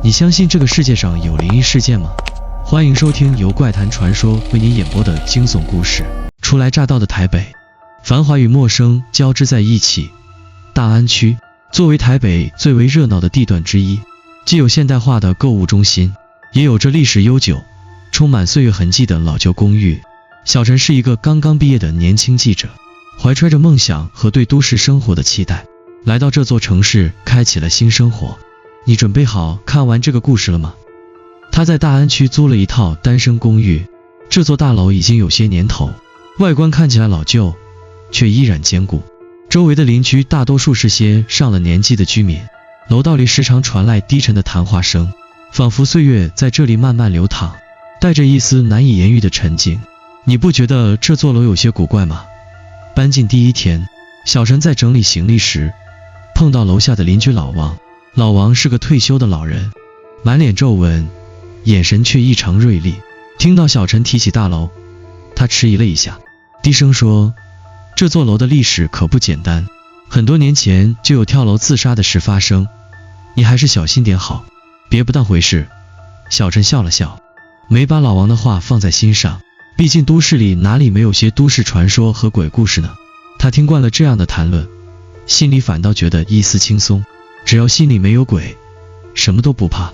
你相信这个世界上有灵异事件吗？欢迎收听由怪谈传说为您演播的惊悚故事。初来乍到的台北，繁华与陌生交织在一起。大安区作为台北最为热闹的地段之一，既有现代化的购物中心，也有着历史悠久、充满岁月痕迹的老旧公寓。小陈是一个刚刚毕业的年轻记者，怀揣着梦想和对都市生活的期待，来到这座城市开启了新生活。你准备好看完这个故事了吗？他在大安区租了一套单身公寓，这座大楼已经有些年头，外观看起来老旧，却依然坚固。周围的邻居大多数是些上了年纪的居民，楼道里时常传来低沉的谈话声，仿佛岁月在这里慢慢流淌，带着一丝难以言喻的沉静。你不觉得这座楼有些古怪吗？搬进第一天，小陈在整理行李时，碰到楼下的邻居老王。老王是个退休的老人，满脸皱纹，眼神却异常锐利。听到小陈提起大楼，他迟疑了一下，低声说：“这座楼的历史可不简单，很多年前就有跳楼自杀的事发生，你还是小心点好，别不当回事。”小陈笑了笑，没把老王的话放在心上，毕竟都市里哪里没有些都市传说和鬼故事呢？他听惯了这样的谈论，心里反倒觉得一丝轻松。只要心里没有鬼，什么都不怕。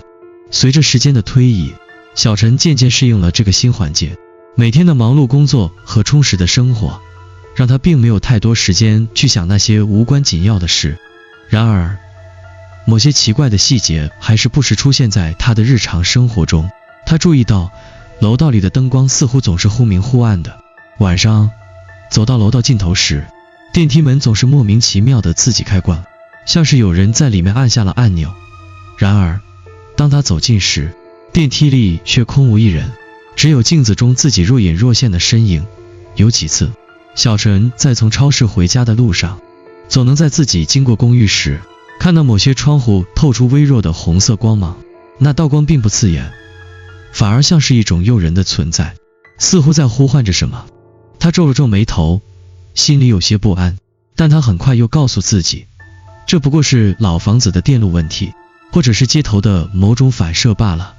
随着时间的推移，小陈渐渐适应了这个新环境，每天的忙碌工作和充实的生活，让他并没有太多时间去想那些无关紧要的事。然而，某些奇怪的细节还是不时出现在他的日常生活中。他注意到，楼道里的灯光似乎总是忽明忽暗的。晚上，走到楼道尽头时，电梯门总是莫名其妙的自己开关，像是有人在里面按下了按钮。然而，当他走近时，电梯里却空无一人，只有镜子中自己若隐若现的身影。有几次，小陈在从超市回家的路上，总能在自己经过公寓时，看到某些窗户透出微弱的红色光芒。那道光并不刺眼，反而像是一种诱人的存在，似乎在呼唤着什么。他皱了皱眉头，心里有些不安，但他很快又告诉自己，这不过是老房子的电路问题，或者是街头的某种反射罢了。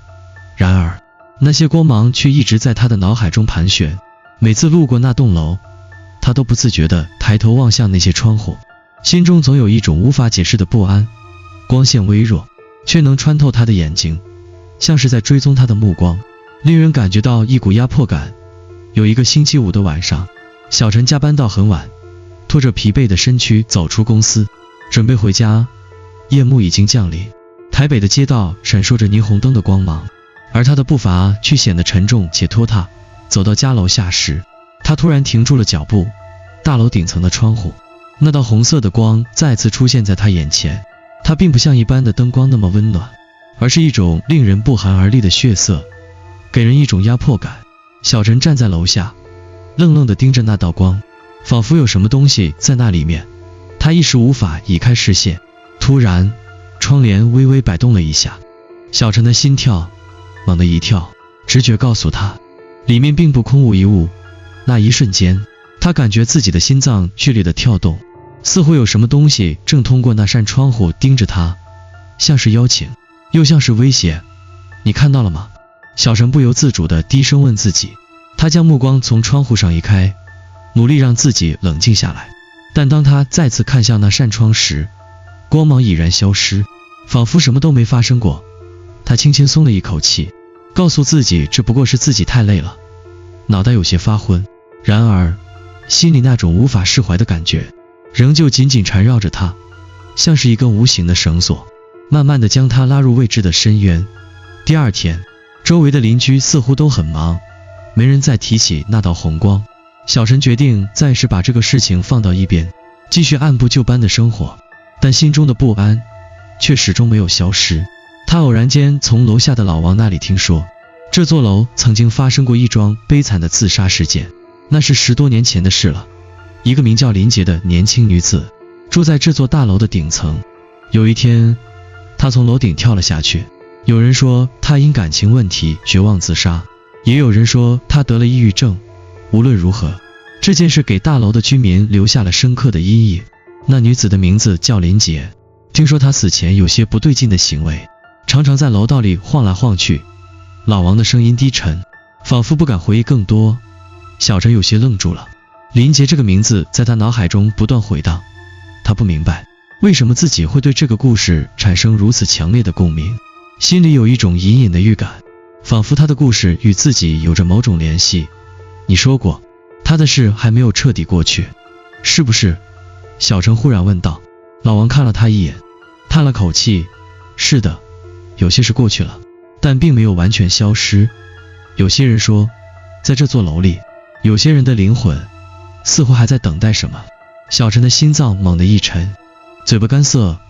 然而，那些光芒却一直在他的脑海中盘旋。每次路过那栋楼，他都不自觉地抬头望向那些窗户，心中总有一种无法解释的不安。光线微弱，却能穿透他的眼睛，像是在追踪他的目光，令人感觉到一股压迫感。有一个星期五的晚上，小陈加班到很晚，拖着疲惫的身躯走出公司，准备回家。夜幕已经降临，台北的街道闪烁着霓虹灯的光芒，而他的步伐却显得沉重且拖沓。走到家楼下时，他突然停住了脚步。大楼顶层的窗户，那道红色的光再次出现在他眼前。它并不像一般的灯光那么温暖，而是一种令人不寒而栗的血色，给人一种压迫感。小陈站在楼下，愣愣地盯着那道光，仿佛有什么东西在那里面，他一时无法移开视线。突然，窗帘微微摆动了一下，小陈的心跳猛地一跳，直觉告诉他，里面并不空无一物。那一瞬间，他感觉自己的心脏剧烈的跳动，似乎有什么东西正通过那扇窗户盯着他，像是邀请，又像是威胁。你看到了吗？小陈不由自主地低声问自己。他将目光从窗户上移开，努力让自己冷静下来。但当他再次看向那扇窗时，光芒已然消失，仿佛什么都没发生过。他轻轻松了一口气，告诉自己这不过是自己太累了，脑袋有些发昏。然而，心里那种无法释怀的感觉仍旧紧紧缠绕着他，像是一根无形的绳索，慢慢地将他拉入未知的深渊。第二天，周围的邻居似乎都很忙，没人再提起那道红光。小陈决定暂时把这个事情放到一边，继续按部就班的生活，但心中的不安却始终没有消失。他偶然间从楼下的老王那里听说，这座楼曾经发生过一桩悲惨的自杀事件，那是10多年前的事了。一个名叫林杰的年轻女子住在这座大楼的顶层。有一天，她从楼顶跳了下去。有人说她因感情问题绝望自杀，也有人说她得了抑郁症。无论如何，这件事给大楼的居民留下了深刻的阴影。那女子的名字叫林杰，听说她死前有些不对劲的行为，常常在楼道里晃来晃去。老王的声音低沉，仿佛不敢回忆更多。小陈有些愣住了，林杰这个名字在他脑海中不断回荡，他不明白为什么自己会对这个故事产生如此强烈的共鸣，心里有一种隐隐的预感，仿佛他的故事与自己有着某种联系。你说过，他的事还没有彻底过去，是不是？小陈忽然问道。老王看了他一眼，叹了口气，是的，有些事过去了，但并没有完全消失。有些人说，在这座楼里，有些人的灵魂似乎还在等待什么。小陈的心脏猛地一沉，嘴巴干涩，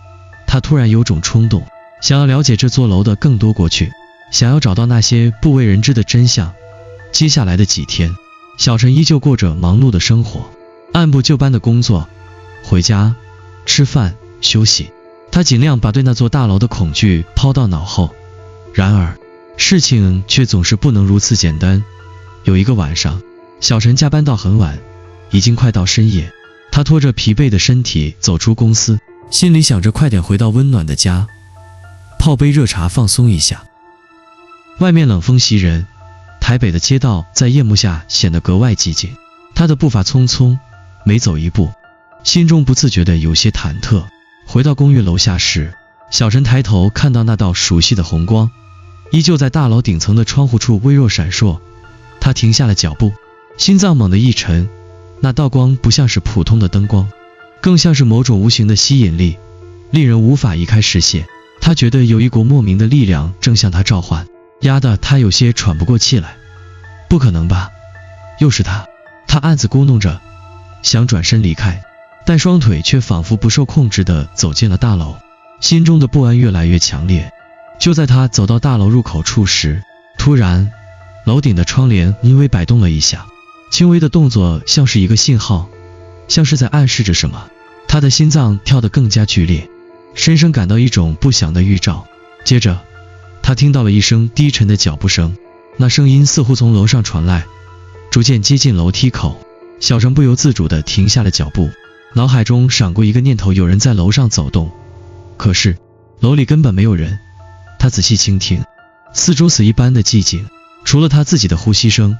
他突然有种冲动，想要了解这座楼的更多过去，想要找到那些不为人知的真相。接下来的几天，小陈依旧过着忙碌的生活，按部就班的工作，回家吃饭休息，他尽量把对那座大楼的恐惧抛到脑后。然而事情却总是不能如此简单。有一个晚上，小陈加班到很晚，已经快到深夜，他拖着疲惫的身体走出公司，心里想着快点回到温暖的家，泡杯热茶放松一下。外面冷风袭人，台北的街道在夜幕下显得格外寂静。他的步伐匆匆，每走一步，心中不自觉地有些忐忑。回到公寓楼下时，小陈抬头看到那道熟悉的红光，依旧在大楼顶层的窗户处微弱闪烁。他停下了脚步，心脏猛地一沉。那道光不像是普通的灯光，更像是某种无形的吸引力，令人无法移开视线。他觉得有一股莫名的力量正向他召唤，压得他有些喘不过气来。不可能吧，又是他。他暗自咕哝着，想转身离开，但双腿却仿佛不受控制地走进了大楼，心中的不安越来越强烈。就在他走到大楼入口处时，突然楼顶的窗帘微微摆动了一下，轻微的动作像是一个信号，像是在暗示着什么。他的心脏跳得更加剧烈，深深感到一种不祥的预兆。接着他听到了一声低沉的脚步声，那声音似乎从楼上传来，逐渐接近楼梯口。小陈不由自主地停下了脚步，脑海中闪过一个念头，有人在楼上走动。可是楼里根本没有人。他仔细倾听，四周死一般的寂静，除了他自己的呼吸声，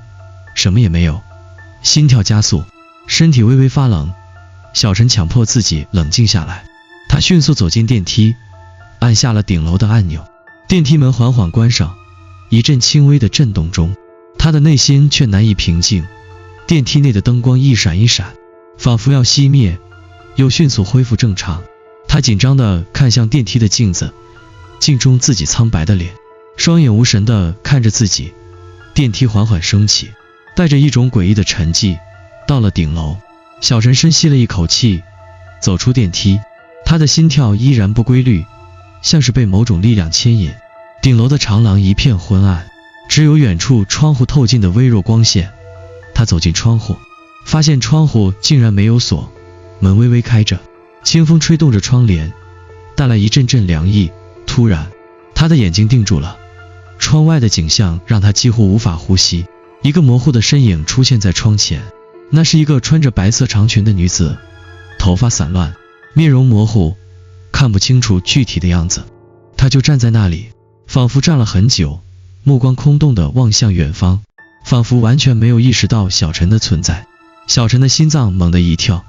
什么也没有。心跳加速，身体微微发冷。小陈强迫自己冷静下来，他迅速走进电梯，按下了顶楼的按钮。电梯门缓缓关上，一阵轻微的震动中，他的内心却难以平静。电梯内的灯光一闪一闪，仿佛要熄灭，又迅速恢复正常。他紧张地看向电梯的镜子，镜中自己苍白的脸，双眼无神地看着自己。电梯缓缓升起，带着一种诡异的沉寂。到了顶楼，小陈深吸了一口气，走出电梯。他的心跳依然不规律，像是被某种力量牵引。顶楼的长廊一片昏暗，只有远处窗户透进的微弱光线。他走进窗户，发现窗户竟然没有锁，门微微开着，清风吹动着窗帘，带来一阵阵凉意。突然他的眼睛定住了，窗外的景象让他几乎无法呼吸。一个模糊的身影出现在窗前，那是一个穿着白色长裙的女子，头发散乱，面容模糊，看不清楚具体的样子。她就站在那里，仿佛站了很久，目光空洞地望向远方，仿佛完全没有意识到小陈的存在。小陈的心脏猛地一跳，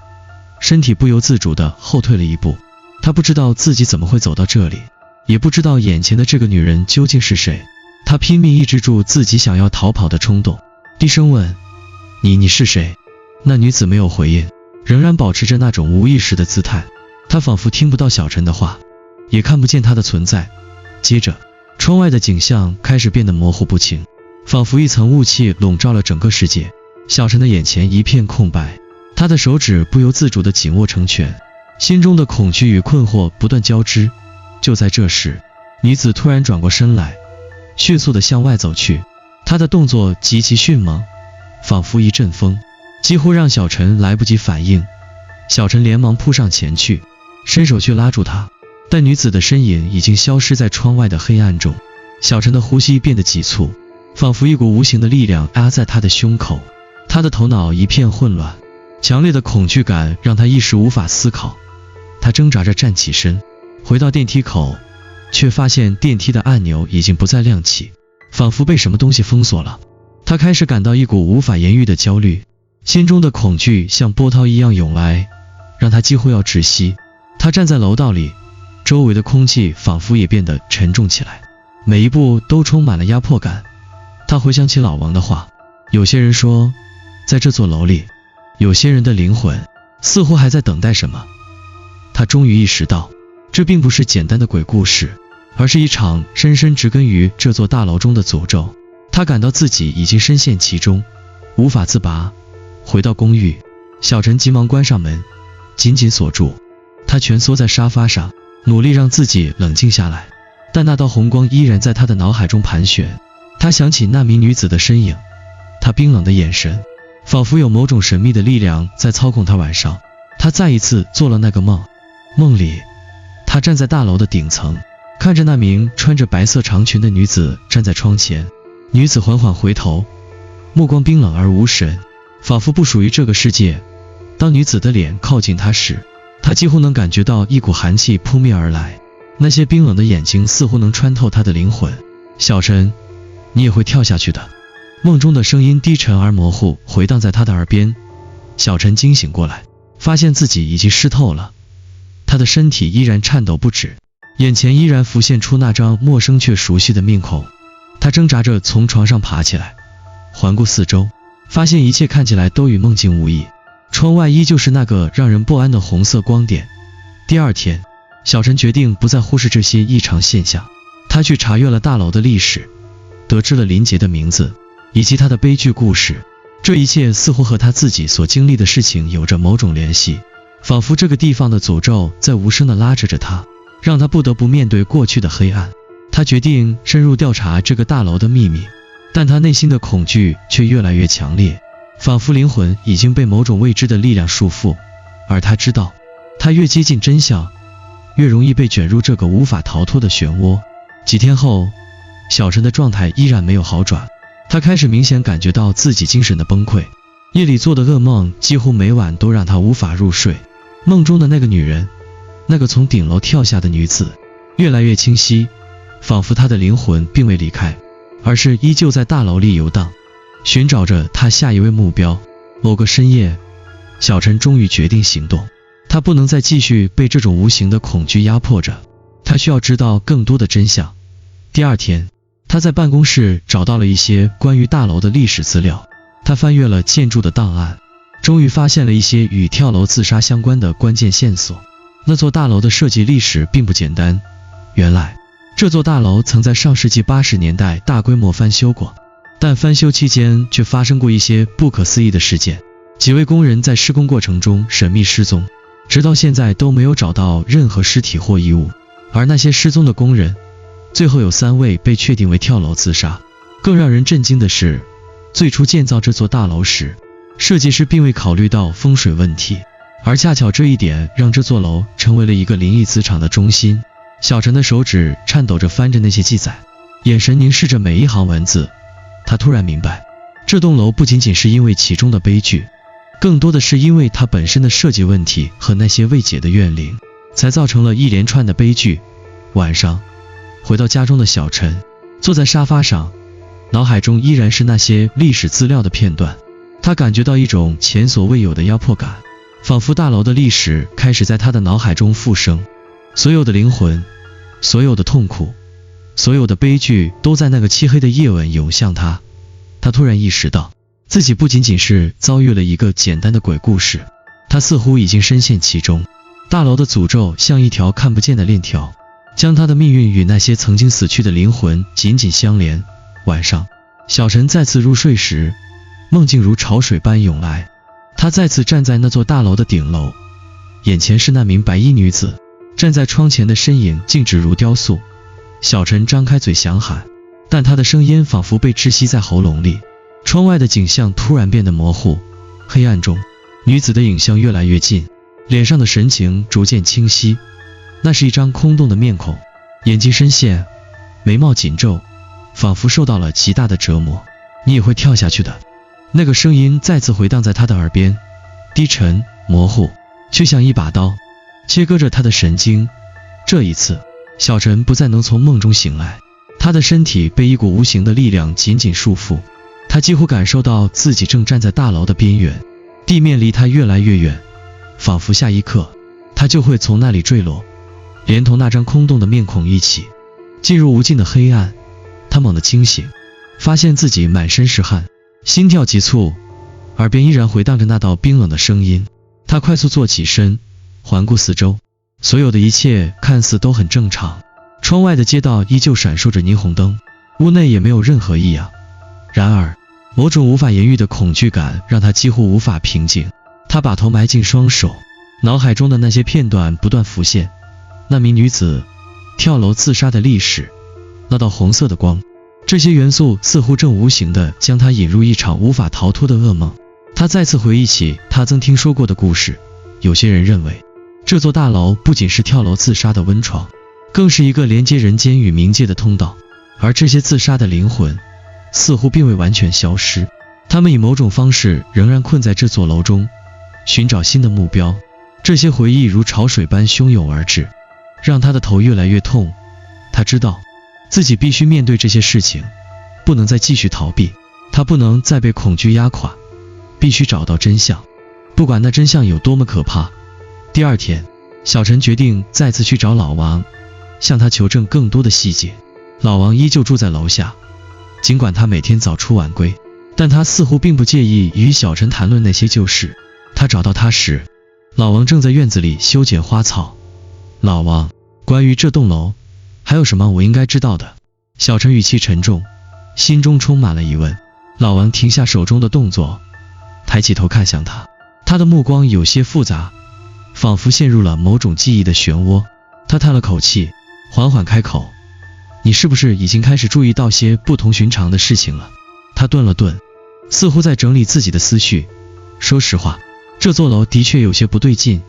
身体不由自主地后退了一步。他不知道自己怎么会走到这里，也不知道眼前的这个女人究竟是谁。他拼命抑制住自己想要逃跑的冲动，低声问：你是谁？那女子没有回应，仍然保持着那种无意识的姿态。他仿佛听不到小陈的话，也看不见他的存在。接着窗外的景象开始变得模糊不清，仿佛一层雾气笼罩了整个世界。小陈的眼前一片空白，他的手指不由自主地紧握成拳，心中的恐惧与困惑不断交织。就在这时，女子突然转过身来，迅速地向外走去。她的动作极其迅猛，仿佛一阵风，几乎让小陈来不及反应。小陈连忙扑上前去，伸手去拉住她，但女子的身影已经消失在窗外的黑暗中。小陈的呼吸变得急促，仿佛一股无形的力量压在他的胸口。他的头脑一片混乱，强烈的恐惧感让他一时无法思考。他挣扎着站起身，回到电梯口，却发现电梯的按钮已经不再亮起，仿佛被什么东西封锁了。他开始感到一股无法言喻的焦虑，心中的恐惧像波涛一样涌来，让他几乎要窒息。他站在楼道里，周围的空气仿佛也变得沉重起来，每一步都充满了压迫感。他回想起老王的话，有些人说，在这座楼里，有些人的灵魂似乎还在等待什么。他终于意识到，这并不是简单的鬼故事，而是一场深深植根于这座大楼中的诅咒。他感到自己已经深陷其中，无法自拔。回到公寓，小陈急忙关上门，紧紧锁住。他蜷缩在沙发上，努力让自己冷静下来，但那道红光依然在他的脑海中盘旋。他想起那名女子的身影，她冰冷的眼神，仿佛有某种神秘的力量在操控他。晚上，他再一次做了那个梦。梦里，他站在大楼的顶层，看着那名穿着白色长裙的女子站在窗前。女子缓缓回头，目光冰冷而无神，仿佛不属于这个世界。当女子的脸靠近他时，他几乎能感觉到一股寒气扑面而来，那些冰冷的眼睛似乎能穿透他的灵魂。小陈，你也会跳下去的。梦中的声音低沉而模糊，回荡在他的耳边。小陈惊醒过来，发现自己已经湿透了，他的身体依然颤抖不止，眼前依然浮现出那张陌生却熟悉的面孔。他挣扎着从床上爬起来，环顾四周，发现一切看起来都与梦境无异。窗外依旧是那个让人不安的红色光点。第二天，小陈决定不再忽视这些异常现象。他去查阅了大楼的历史，得知了林杰的名字以及他的悲剧故事。这一切似乎和他自己所经历的事情有着某种联系，仿佛这个地方的诅咒在无声地拉扯着他，让他不得不面对过去的黑暗。他决定深入调查这个大楼的秘密，但他内心的恐惧却越来越强烈，仿佛灵魂已经被某种未知的力量束缚。而他知道，他越接近真相，越容易被卷入这个无法逃脱的漩涡。几天后，小陈的状态依然没有好转，他开始明显感觉到自己精神的崩溃，夜里做的噩梦几乎每晚都让他无法入睡。梦中的那个女人，那个从顶楼跳下的女子，越来越清晰，仿佛他的灵魂并未离开，而是依旧在大楼里游荡，寻找着他下一位目标。某个深夜，小陈终于决定行动，他不能再继续被这种无形的恐惧压迫着，他需要知道更多的真相。第二天，他在办公室找到了一些关于大楼的历史资料，他翻阅了建筑的档案，终于发现了一些与跳楼自杀相关的关键线索。那座大楼的设计历史并不简单，原来这座大楼曾在上世纪80年代大规模翻修过，但翻修期间却发生过一些不可思议的事件。几位工人在施工过程中神秘失踪，直到现在都没有找到任何尸体或遗物。而那些失踪的工人，最后有3位被确定为跳楼自杀。更让人震惊的是，最初建造这座大楼时，设计师并未考虑到风水问题，而恰巧这一点让这座楼成为了一个灵异磁场的中心。小陈的手指颤抖着翻着那些记载，眼神凝视着每一行文字。他突然明白，这栋楼不仅仅是因为其中的悲剧，更多的是因为它本身的设计问题和那些未解的怨灵，才造成了一连串的悲剧。晚上，回到家中的小陈坐在沙发上，脑海中依然是那些历史资料的片段。他感觉到一种前所未有的压迫感，仿佛大楼的历史开始在他的脑海中复生。所有的灵魂，所有的痛苦，所有的悲剧都在那个漆黑的夜晚涌向他。他突然意识到，自己不仅仅是遭遇了一个简单的鬼故事，他似乎已经深陷其中。大楼的诅咒像一条看不见的链条，将他的命运与那些曾经死去的灵魂紧紧相连。晚上，小陈再次入睡时，梦境如潮水般涌来。他再次站在那座大楼的顶楼，眼前是那名白衣女子，站在窗前的身影静止如雕塑。小陈张开嘴想喊，但他的声音仿佛被窒息在喉咙里。窗外的景象突然变得模糊，黑暗中，女子的影像越来越近，脸上的神情逐渐清晰。那是一张空洞的面孔，眼睛深陷，眉毛紧皱，仿佛受到了极大的折磨。你也会跳下去的。那个声音再次回荡在他的耳边，低沉模糊，却像一把刀切割着他的神经。这一次，小陈不再能从梦中醒来，他的身体被一股无形的力量紧紧束缚，他几乎感受到自己正站在大牢的边缘，地面离他越来越远，仿佛下一刻他就会从那里坠落，连同那张空洞的面孔一起进入无尽的黑暗。他猛地惊醒，发现自己满身是汗，心跳急促，耳边依然回荡着那道冰冷的声音。他快速坐起身，环顾四周，所有的一切看似都很正常，窗外的街道依旧闪烁着霓虹灯，屋内也没有任何异样。然而某种无法言喻的恐惧感让他几乎无法平静，他把头埋进双手，脑海中的那些片段不断浮现，那名女子跳楼自杀的历史，那道红色的光，这些元素似乎正无形地将他引入一场无法逃脱的噩梦。他再次回忆起他曾听说过的故事，有些人认为这座大楼不仅是跳楼自杀的温床，更是一个连接人间与冥界的通道，而这些自杀的灵魂似乎并未完全消失，他们以某种方式仍然困在这座楼中，寻找新的目标。这些回忆如潮水般汹涌而至，让他的头越来越痛。他知道自己必须面对这些事情，不能再继续逃避，他不能再被恐惧压垮，必须找到真相，不管那真相有多么可怕。第二天，小陈决定再次去找老王，向他求证更多的细节。老王依旧住在楼下，尽管他每天早出晚归，但他似乎并不介意与小陈谈论那些旧事。他找到他时，老王正在院子里修剪花草。老王，关于这栋楼，还有什么我应该知道的？小陈语气沉重，心中充满了疑问。老王停下手中的动作，抬起头看向他，他的目光有些复杂，仿佛陷入了某种记忆的漩涡。他叹了口气，缓缓开口，你是不是已经开始注意到些不同寻常的事情了？他顿了顿，似乎在整理自己的思绪。说实话，这座楼的确有些不对劲。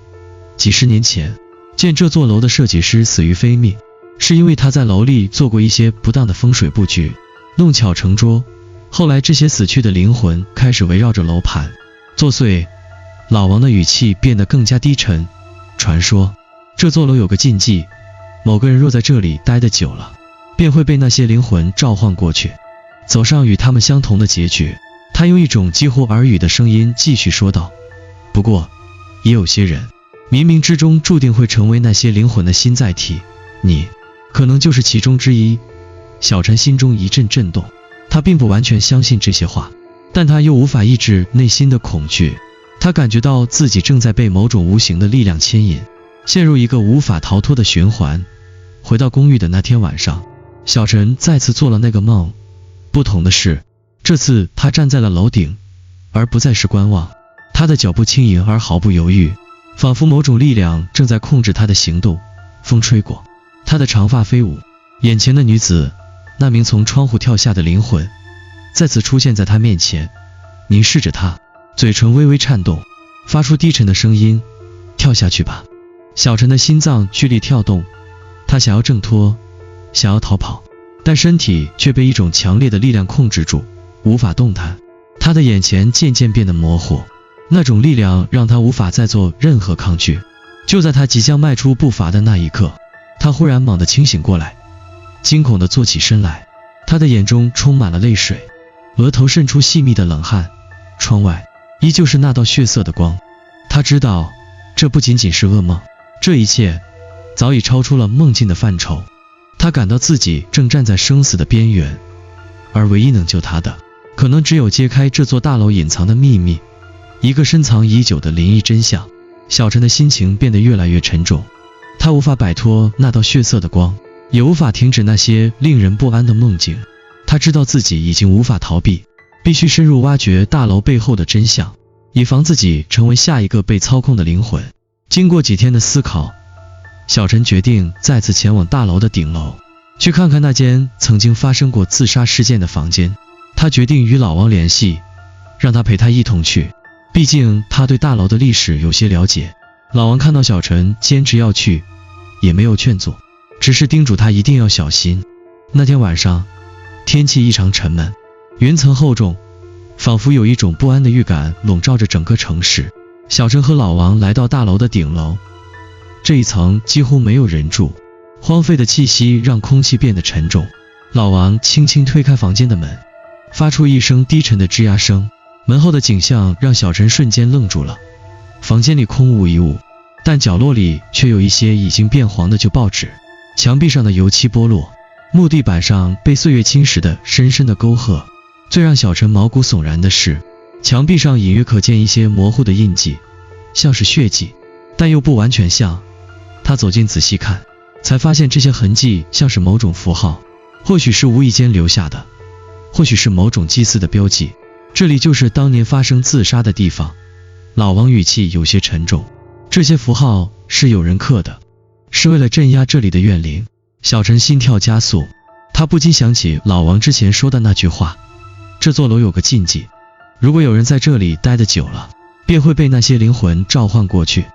几十年前，建这座楼的设计师死于非命，是因为他在楼里做过一些不当的风水布局，弄巧成拙。后来这些死去的灵魂开始围绕着楼盘作祟。老王的语气变得更加低沉。传说这座楼有个禁忌，某个人若在这里待得久了，便会被那些灵魂召唤过去，走上与他们相同的结局。他用一种几乎耳语的声音继续说道，不过也有些人冥冥之中注定会成为那些灵魂的新载体，你可能就是其中之一。小陈心中一阵震动，他并不完全相信这些话，但他又无法抑制内心的恐惧。他感觉到自己正在被某种无形的力量牵引，陷入一个无法逃脱的循环。回到公寓的那天晚上，小陈再次做了那个梦。不同的是，这次他站在了楼顶，而不再是观望。他的脚步轻盈而毫不犹豫，仿佛某种力量正在控制他的行动。风吹过，他的长发飞舞，眼前的女子，那名从窗户跳下的灵魂，再次出现在他面前，凝视着他，嘴唇微微颤动，发出低沉的声音，跳下去吧。小陈的心脏剧烈跳动，他想要挣脱，想要逃跑，但身体却被一种强烈的力量控制住，无法动弹。他的眼前渐渐变得模糊，那种力量让他无法再做任何抗拒。就在他即将迈出步伐的那一刻，他忽然猛地清醒过来，惊恐地坐起身来，他的眼中充满了泪水，额头渗出细密的冷汗。窗外依旧是那道血色的光，他知道这不仅仅是噩梦，这一切早已超出了梦境的范畴。他感到自己正站在生死的边缘，而唯一能救他的，可能只有揭开这座大楼隐藏的秘密，一个深藏已久的灵异真相。小陈的心情变得越来越沉重，他无法摆脱那道血色的光，也无法停止那些令人不安的梦境。他知道自己已经无法逃避，必须深入挖掘大楼背后的真相，以防自己成为下一个被操控的灵魂。经过几天的思考，小陈决定再次前往大楼的顶楼，去看看那间曾经发生过自杀事件的房间。他决定与老王联系，让他陪他一同去，毕竟他对大楼的历史有些了解。老王看到小陈坚持要去，也没有劝阻，只是叮嘱他一定要小心。那天晚上，天气异常沉闷，云层厚重，仿佛有一种不安的预感笼罩着整个城市。小陈和老王来到大楼的顶楼，这一层几乎没有人住，荒废的气息让空气变得沉重。老王轻轻推开房间的门，发出一声低沉的吱呀声。门后的景象让小陈瞬间愣住了。房间里空无一物，但角落里却有一些已经变黄的旧报纸，墙壁上的油漆剥落，木地板上被岁月侵蚀的深深的沟壑。最让小陈毛骨悚然的是，墙壁上隐约可见一些模糊的印记，像是血迹，但又不完全像。他走近仔细看，才发现这些痕迹像是某种符号，或许是无意间留下的，或许是某种祭祀的标记。这里就是当年发生自杀的地方。老王语气有些沉重，这些符号是有人刻的，是为了镇压这里的怨灵。小陈心跳加速，他不禁想起老王之前说的那句话，这座楼有个禁忌，如果有人在这里待得久了，便会被那些灵魂召唤过去，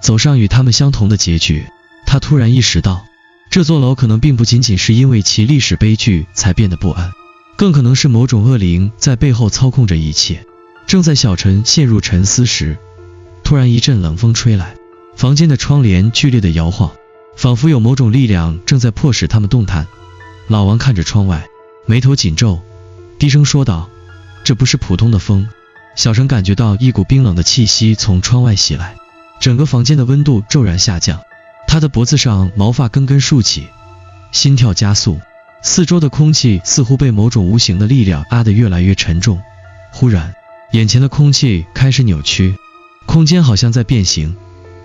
走上与他们相同的结局。他突然意识到，这座楼可能并不仅仅是因为其历史悲剧才变得不安，更可能是某种恶灵在背后操控着一切。正在小陈陷入沉思时，突然一阵冷风吹来，房间的窗帘剧烈的摇晃，仿佛有某种力量正在迫使他们动弹。老王看着窗外，眉头紧皱，低声说道，这不是普通的风。小陈感觉到一股冰冷的气息从窗外袭来，整个房间的温度骤然下降，他的脖子上毛发根根竖起，心跳加速，四周的空气似乎被某种无形的力量压得越来越沉重。忽然，眼前的空气开始扭曲，空间好像在变形，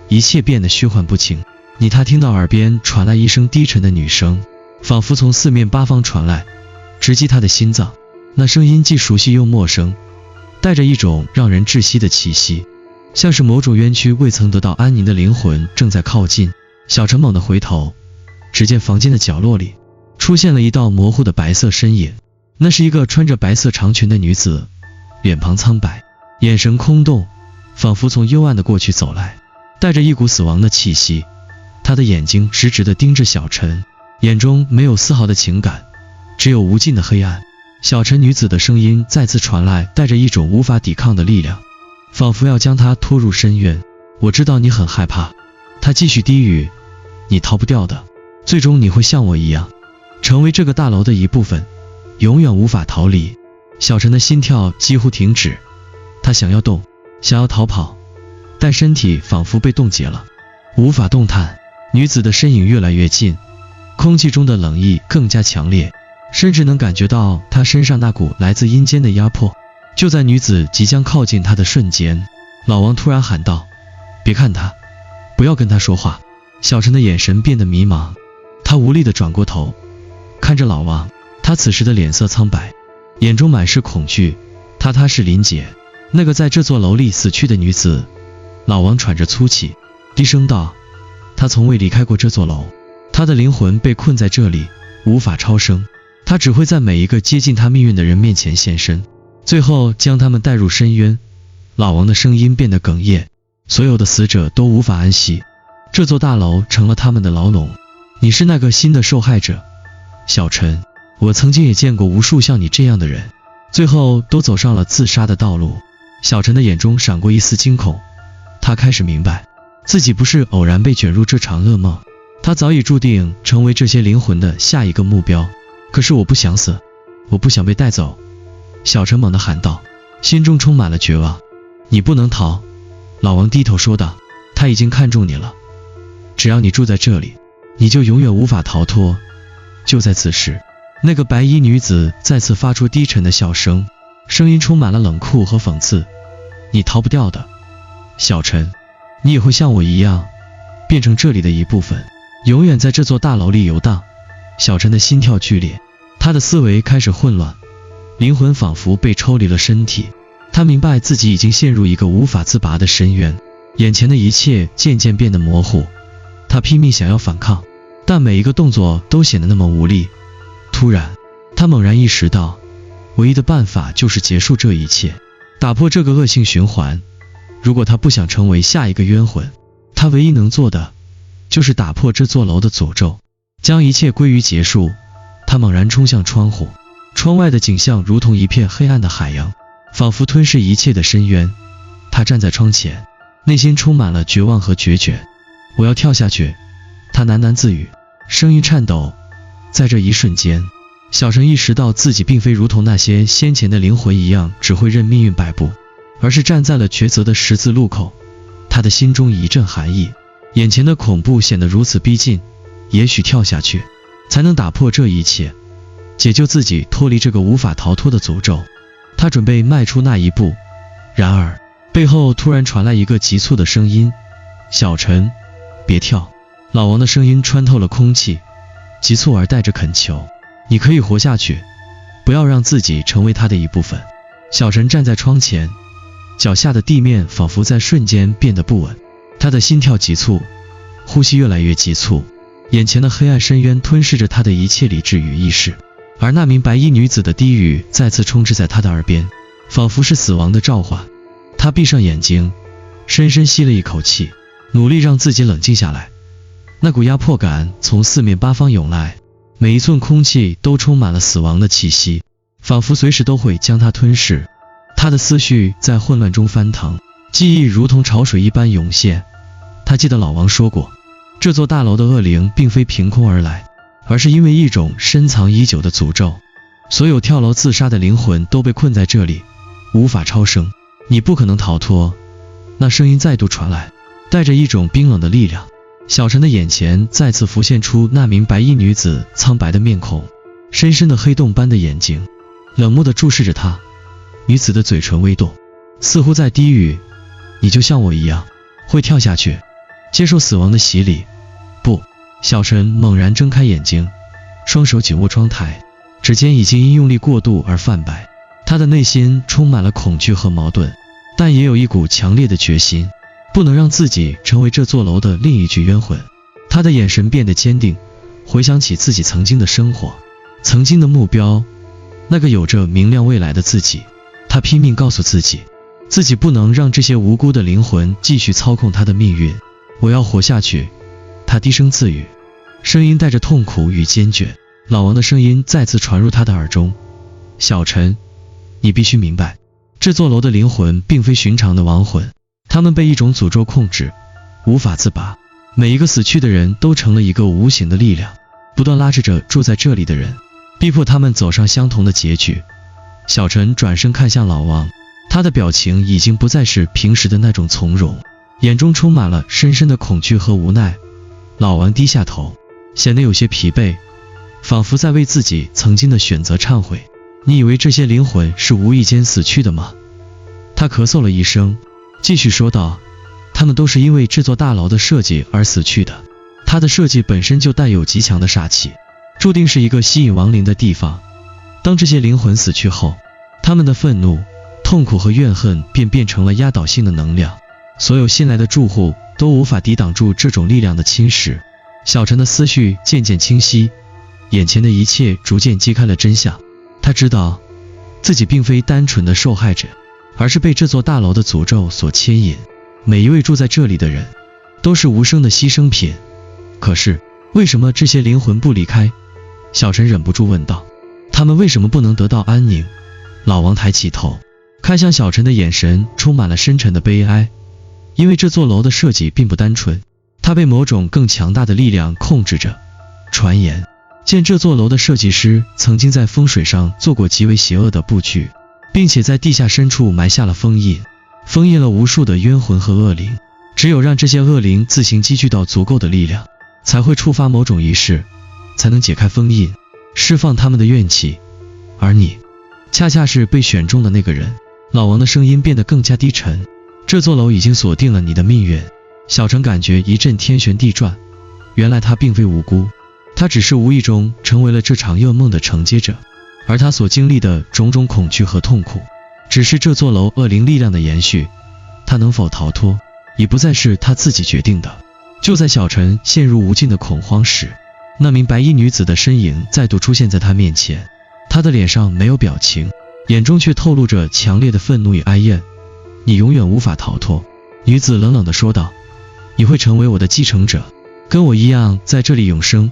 一切变得虚幻不清。他听到耳边传来一声低沉的女声，仿佛从四面八方传来，直击他的心脏。那声音既熟悉又陌生，带着一种让人窒息的气息，像是某种冤屈未曾得到安宁的灵魂正在靠近。小陈猛地回头，只见房间的角落里出现了一道模糊的白色身影，那是一个穿着白色长裙的女子，脸庞苍白，眼神空洞，仿佛从幽暗的过去走来，带着一股死亡的气息。她的眼睛直直地盯着小陈，眼中没有丝毫的情感，只有无尽的黑暗。小陈女子的声音再次传来，带着一种无法抵抗的力量，仿佛要将她拖入深渊。我知道你很害怕，她继续低语，你逃不掉的，最终你会像我一样，成为这个大楼的一部分，永远无法逃离。小陈的心跳几乎停止，他想要动，想要逃跑，但身体仿佛被冻结了，无法动弹。女子的身影越来越近，空气中的冷意更加强烈，甚至能感觉到她身上那股来自阴间的压迫。就在女子即将靠近他的瞬间，老王突然喊道，别看他，不要跟他说话。小陈的眼神变得迷茫，他无力地转过头看着老王，他此时的脸色苍白，眼中满是恐惧。她是林姐，那个在这座楼里死去的女子。老王喘着粗气，低声道，她从未离开过这座楼，她的灵魂被困在这里，无法超生，她只会在每一个接近她命运的人面前现身，最后将他们带入深渊。老王的声音变得哽咽，所有的死者都无法安息，这座大楼成了他们的牢笼。你是那个新的受害者，小陈，我曾经也见过无数像你这样的人，最后都走上了自杀的道路。小陈的眼中闪过一丝惊恐，他开始明白，自己不是偶然被卷入这场噩梦，他早已注定成为这些灵魂的下一个目标。可是我不想死，我不想被带走。小陈猛地喊道，心中充满了绝望。你不能逃，老王低头说道，他已经看中你了，只要你住在这里，你就永远无法逃脱。就在此时，那个白衣女子再次发出低沉的笑声，声音充满了冷酷和讽刺，你逃不掉的，小陈，你也会像我一样，变成这里的一部分，永远在这座大楼里游荡。小陈的心跳剧烈，他的思维开始混乱，灵魂仿佛被抽离了身体，他明白自己已经陷入一个无法自拔的深渊，眼前的一切渐渐变得模糊。他拼命想要反抗，但每一个动作都显得那么无力。突然，他猛然意识到，唯一的办法就是结束这一切，打破这个恶性循环。如果他不想成为下一个冤魂，他唯一能做的就是打破这座楼的诅咒，将一切归于结束。他猛然冲向窗户，窗外的景象如同一片黑暗的海洋，仿佛吞噬一切的深渊。他站在窗前，内心充满了绝望和决绝。我要跳下去，他喃喃自语。声音颤抖。在这一瞬间，小陈意识到自己并非如同那些先前的灵魂一样只会任命运摆布，而是站在了抉择的十字路口。他的心中一阵寒意，眼前的恐怖显得如此逼近，也许跳下去才能打破这一切，解救自己脱离这个无法逃脱的诅咒。他准备迈出那一步，然而背后突然传来一个急促的声音：小陈，别跳。老王的声音穿透了空气，急促而带着恳求，你可以活下去，不要让自己成为他的一部分。小陈站在窗前，脚下的地面仿佛在瞬间变得不稳，他的心跳急促，呼吸越来越急促，眼前的黑暗深渊吞噬着他的一切理智与意识。而那名白衣女子的低语再次充斥在他的耳边，仿佛是死亡的召唤。他闭上眼睛，深深吸了一口气，努力让自己冷静下来。那股压迫感从四面八方涌来，每一寸空气都充满了死亡的气息，仿佛随时都会将他吞噬。他的思绪在混乱中翻腾，记忆如同潮水一般涌现。他记得老王说过，这座大楼的恶灵并非凭空而来，而是因为一种深藏已久的诅咒。所有跳楼自杀的灵魂都被困在这里，无法超生，你不可能逃脱。那声音再度传来，带着一种冰冷的力量。小陈的眼前再次浮现出那名白衣女子苍白的面孔，深深的黑洞般的眼睛，冷漠地注视着他。女子的嘴唇微动，似乎在低语，你就像我一样，会跳下去，接受死亡的洗礼。不。小陈猛然睁开眼睛，双手紧握窗台，指尖已经因用力过度而泛白。他的内心充满了恐惧和矛盾，但也有一股强烈的决心，不能让自己成为这座楼的另一具冤魂。他的眼神变得坚定，回想起自己曾经的生活，曾经的目标，那个有着明亮未来的自己。他拼命告诉自己，自己不能让这些无辜的灵魂继续操控他的命运。我要活下去，他低声自语，声音带着痛苦与坚决。老王的声音再次传入他的耳中，小陈，你必须明白，这座楼的灵魂并非寻常的亡魂，他们被一种诅咒控制，无法自拔。每一个死去的人都成了一个无形的力量，不断拉扯着住在这里的人，逼迫他们走上相同的结局。小陈转身看向老王，他的表情已经不再是平时的那种从容，眼中充满了深深的恐惧和无奈。老王低下头，显得有些疲惫，仿佛在为自己曾经的选择忏悔。你以为这些灵魂是无意间死去的吗？他咳嗽了一声，继续说道，他们都是因为这座大楼的设计而死去的。它的设计本身就带有极强的煞气，注定是一个吸引亡灵的地方。当这些灵魂死去后，他们的愤怒、痛苦和怨恨便变成了压倒性的能量，所有新来的住户都无法抵挡住这种力量的侵蚀。小陈的思绪渐渐清晰，眼前的一切逐渐揭开了真相。他知道自己并非单纯的受害者，而是被这座大楼的诅咒所牵引。每一位住在这里的人都是无声的牺牲品。可是为什么这些灵魂不离开？小陈忍不住问道，他们为什么不能得到安宁？老王抬起头，看向小陈的眼神充满了深沉的悲哀。因为这座楼的设计并不单纯，它被某种更强大的力量控制着。传言建这座楼的设计师曾经在风水上做过极为邪恶的布局，并且在地下深处埋下了封印，封印了无数的冤魂和恶灵。只有让这些恶灵自行积聚到足够的力量，才会触发某种仪式，才能解开封印，释放他们的怨气。而你恰恰是被选中的那个人。老王的声音变得更加低沉，这座楼已经锁定了你的命运。小陈感觉一阵天旋地转，原来他并非无辜，他只是无意中成为了这场噩梦的承接者，而他所经历的种种恐惧和痛苦，只是这座楼恶灵力量的延续。他能否逃脱，已不再是他自己决定的。就在小陈陷入无尽的恐慌时，那名白衣女子的身影再度出现在他面前，她的脸上没有表情，眼中却透露着强烈的愤怒与哀怨。你永远无法逃脱，女子冷冷地说道，你会成为我的继承者，跟我一样在这里永生，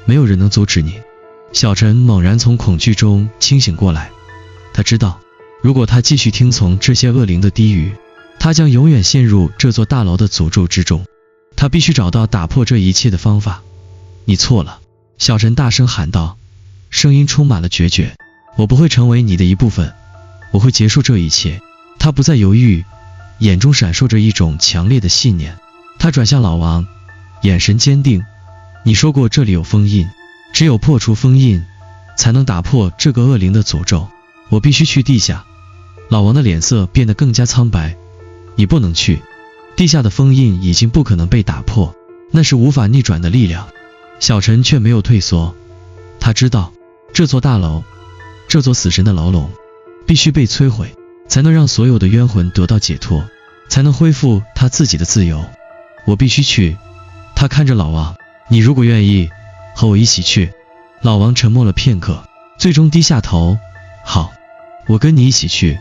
没有人能阻止你。小陈猛然从恐惧中清醒过来，他知道，如果他继续听从这些恶灵的低语，他将永远陷入这座大楼的诅咒之中。他必须找到打破这一切的方法。你错了！小陈大声喊道，声音充满了决绝。我不会成为你的一部分，我会结束这一切。他不再犹豫，眼中闪烁着一种强烈的信念。他转向老王，眼神坚定。你说过这里有封印，只有破除封印，才能打破这个恶灵的诅咒。我必须去地下。老王的脸色变得更加苍白。你不能去，地下的封印已经不可能被打破，那是无法逆转的力量。小陈却没有退缩，他知道这座大楼，这座死神的牢笼必须被摧毁，才能让所有的冤魂得到解脱，才能恢复他自己的自由。我必须去。他看着老王，你如果愿意和我一起去。老王沉默了片刻，最终低下头，好，我跟你一起去，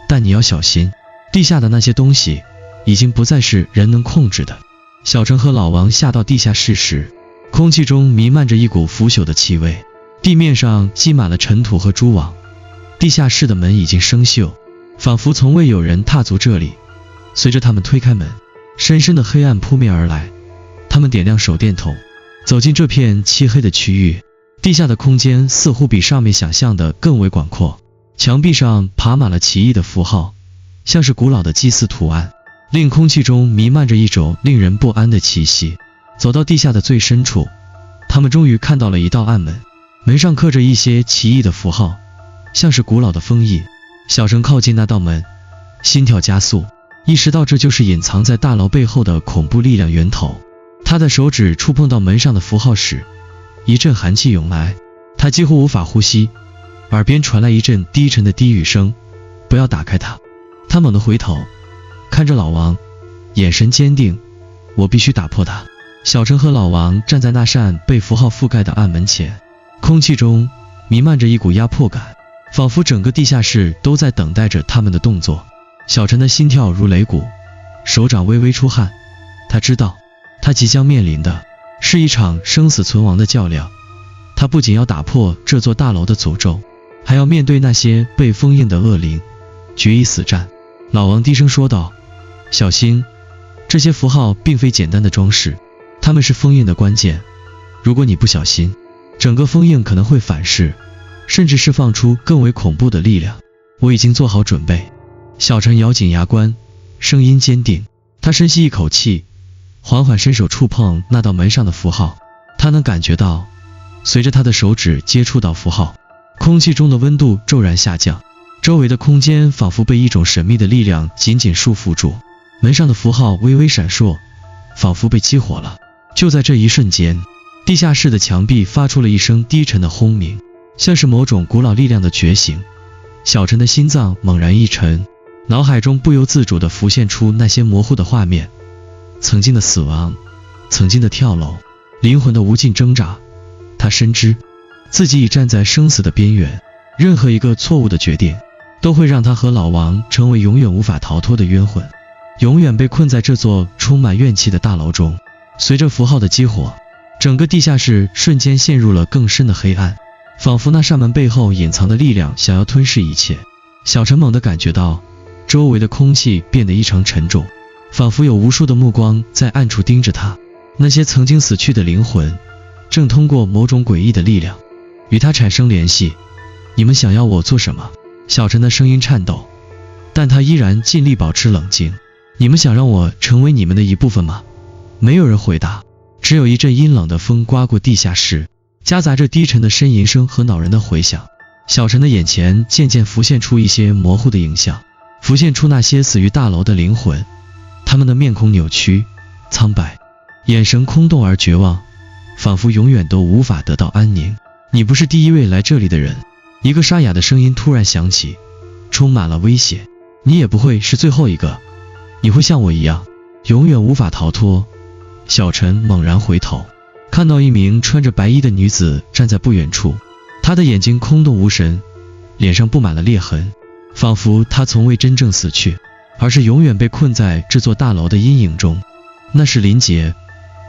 但你要小心，地下的那些东西已经不再是人能控制的。小陈和老王下到地下室时，空气中弥漫着一股腐朽的气味，地面上积满了尘土和蛛网。地下室的门已经生锈，仿佛从未有人踏足这里。随着他们推开门，深深的黑暗扑面而来。他们点亮手电筒，走进这片漆黑的区域。地下的空间似乎比上面想象的更为广阔，墙壁上爬满了奇异的符号，像是古老的祭祀图案，令空气中弥漫着一种令人不安的气息。走到地下的最深处，他们终于看到了一道暗门，门上刻着一些奇异的符号，像是古老的封印。小陈靠近那道门，心跳加速，意识到这就是隐藏在大楼背后的恐怖力量源头。他的手指触碰到门上的符号时，一阵寒气涌来，他几乎无法呼吸，耳边传来一阵低沉的低语声，不要打开它。他猛地回头，看着老王，眼神坚定，我必须打破它。小陈和老王站在那扇被符号覆盖的暗门前，空气中弥漫着一股压迫感，仿佛整个地下室都在等待着他们的动作。小陈的心跳如擂鼓，手掌微微出汗，他知道他即将面临的是一场生死存亡的较量。他不仅要打破这座大楼的诅咒，还要面对那些被封印的恶灵，决一死战。老王低声说道，小心，这些符号并非简单的装饰，它们是封印的关键。如果你不小心，整个封印可能会反噬，甚至释放出更为恐怖的力量。我已经做好准备。小陈咬紧牙关，声音坚定。他深吸一口气，缓缓伸手触碰那道门上的符号。他能感觉到，随着他的手指接触到符号，空气中的温度骤然下降，周围的空间仿佛被一种神秘的力量紧紧束缚住。门上的符号微微闪烁，仿佛被激活了。就在这一瞬间，地下室的墙壁发出了一声低沉的轰鸣，像是某种古老力量的觉醒。小陈的心脏猛然一沉，脑海中不由自主地浮现出那些模糊的画面，曾经的死亡，曾经的跳楼，灵魂的无尽挣扎。他深知自己已站在生死的边缘，任何一个错误的决定都会让他和老王成为永远无法逃脱的冤魂，永远被困在这座充满怨气的大楼中。随着符号的激活，整个地下室瞬间陷入了更深的黑暗，仿佛那扇门背后隐藏的力量想要吞噬一切。小陈猛地感觉到周围的空气变得异常沉重，仿佛有无数的目光在暗处盯着他。那些曾经死去的灵魂正通过某种诡异的力量与他产生联系。你们想要我做什么？小陈的声音颤抖，但他依然尽力保持冷静。你们想让我成为你们的一部分吗？没有人回答，只有一阵阴冷的风刮过地下室，夹杂着低沉的呻吟声和恼人的回响。小陈的眼前渐渐浮现出一些模糊的影像，浮现出那些死于大楼的灵魂，他们的面孔扭曲、苍白，眼神空洞而绝望，仿佛永远都无法得到安宁。你不是第一位来这里的人，一个沙哑的声音突然响起，充满了威胁。你也不会是最后一个，你会像我一样，永远无法逃脱。小陈猛然回头，看到一名穿着白衣的女子站在不远处，她的眼睛空洞无神，脸上布满了裂痕，仿佛她从未真正死去，而是永远被困在这座大楼的阴影中。那是林杰，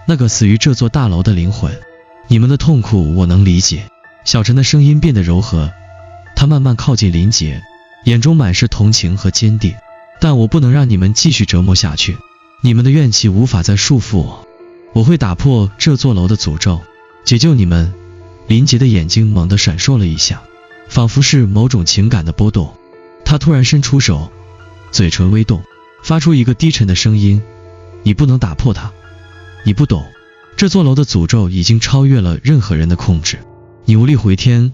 那个死于这座大楼的灵魂。你们的痛苦我能理解。小陈的声音变得柔和，他慢慢靠近林杰，眼中满是同情和坚定。但我不能让你们继续折磨下去，你们的怨气无法再束缚我。我会打破这座楼的诅咒，解救你们。林杰的眼睛猛地闪烁了一下，仿佛是某种情感的波动。他突然伸出手，嘴唇微动，发出一个低沉的声音：你不能打破它，你不懂，这座楼的诅咒已经超越了任何人的控制，你无力回天。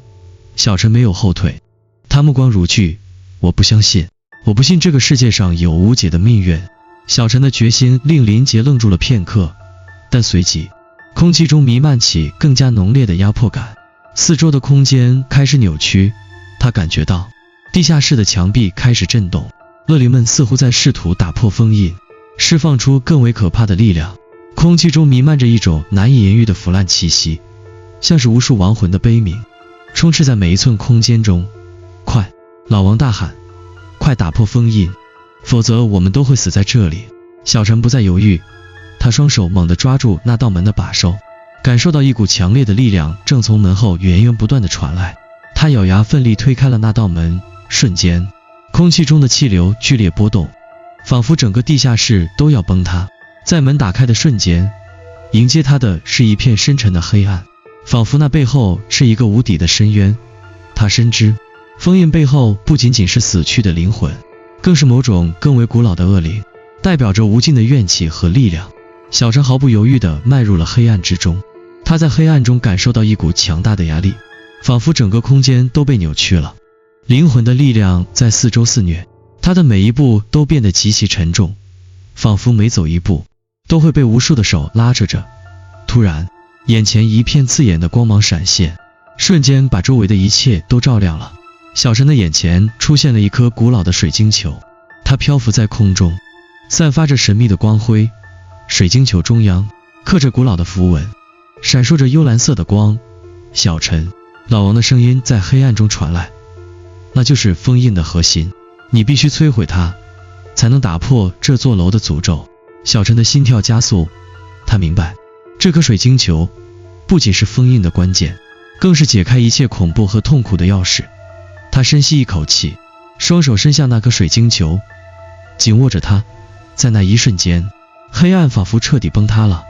小陈没有后退，他目光如炬：我不相信，我不信这个世界上有无解的命运。小陈的决心令林杰愣住了片刻，但随即空气中弥漫起更加浓烈的压迫感，四周的空间开始扭曲。他感觉到地下室的墙壁开始震动，恶灵们似乎在试图打破封印，释放出更为可怕的力量。空气中弥漫着一种难以言喻的腐烂气息，像是无数亡魂的悲鸣，充斥在每一寸空间中。快！老王大喊，快打破封印，否则我们都会死在这里。小陈不再犹豫，他双手猛地抓住那道门的把手，感受到一股强烈的力量正从门后源源不断地传来。他咬牙奋力推开了那道门，瞬间空气中的气流剧烈波动，仿佛整个地下室都要崩塌。在门打开的瞬间，迎接他的是一片深沉的黑暗，仿佛那背后是一个无底的深渊。他深知封印背后不仅仅是死去的灵魂，更是某种更为古老的恶灵，代表着无尽的怨气和力量。小陈毫不犹豫地迈入了黑暗之中，他在黑暗中感受到一股强大的压力，仿佛整个空间都被扭曲了。灵魂的力量在四周肆虐，他的每一步都变得极其沉重，仿佛每走一步都会被无数的手拉扯着。突然，眼前一片刺眼的光芒闪现，瞬间把周围的一切都照亮了。小陈的眼前出现了一颗古老的水晶球，它漂浮在空中，散发着神秘的光辉。水晶球中央刻着古老的符文，闪烁着幽蓝色的光。小陈，老王的声音在黑暗中传来，那就是封印的核心，你必须摧毁它，才能打破这座楼的诅咒。小陈的心跳加速，他明白，这颗水晶球不仅是封印的关键，更是解开一切恐怖和痛苦的钥匙。他深吸一口气，双手伸向那颗水晶球，紧握着它。在那一瞬间，黑暗仿佛彻底崩塌了，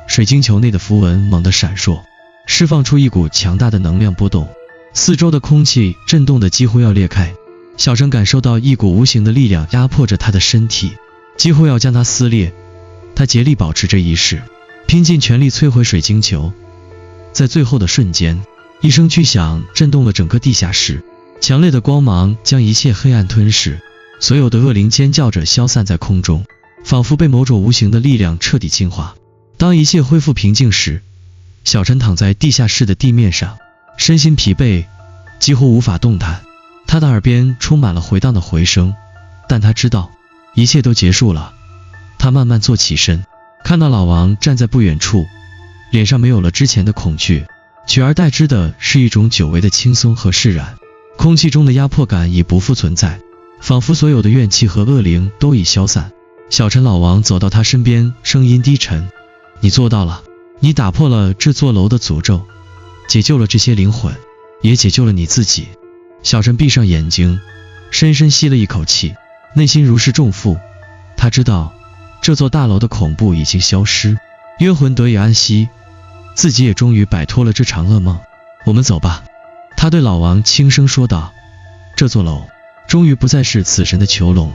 水晶球内的符文猛地闪烁，释放出一股强大的能量波动，四周的空气震动得几乎要裂开。小陈感受到一股无形的力量压迫着他的身体，几乎要将他撕裂。他竭力保持着意识，拼尽全力摧毁水晶球。在最后的瞬间，一声巨响震动了整个地下室，强烈的光芒将一切黑暗吞噬，所有的恶灵尖叫着消散在空中，仿佛被某种无形的力量彻底净化。当一切恢复平静时，小陈躺在地下室的地面上，身心疲惫，几乎无法动弹。他的耳边充满了回荡的回声，但他知道一切都结束了。他慢慢坐起身，看到老王站在不远处，脸上没有了之前的恐惧，取而代之的是一种久违的轻松和释然。空气中的压迫感已不复存在，仿佛所有的怨气和恶灵都已消散。小陈老王走到他身边，声音低沉：你做到了，你打破了这座楼的诅咒，解救了这些灵魂，也解救了你自己。小陈闭上眼睛，深深吸了一口气，内心如释重负。他知道这座大楼的恐怖已经消失，冤魂得以安息，自己也终于摆脱了这场噩梦。我们走吧，他对老王轻声说道。这座楼终于不再是死神的囚笼，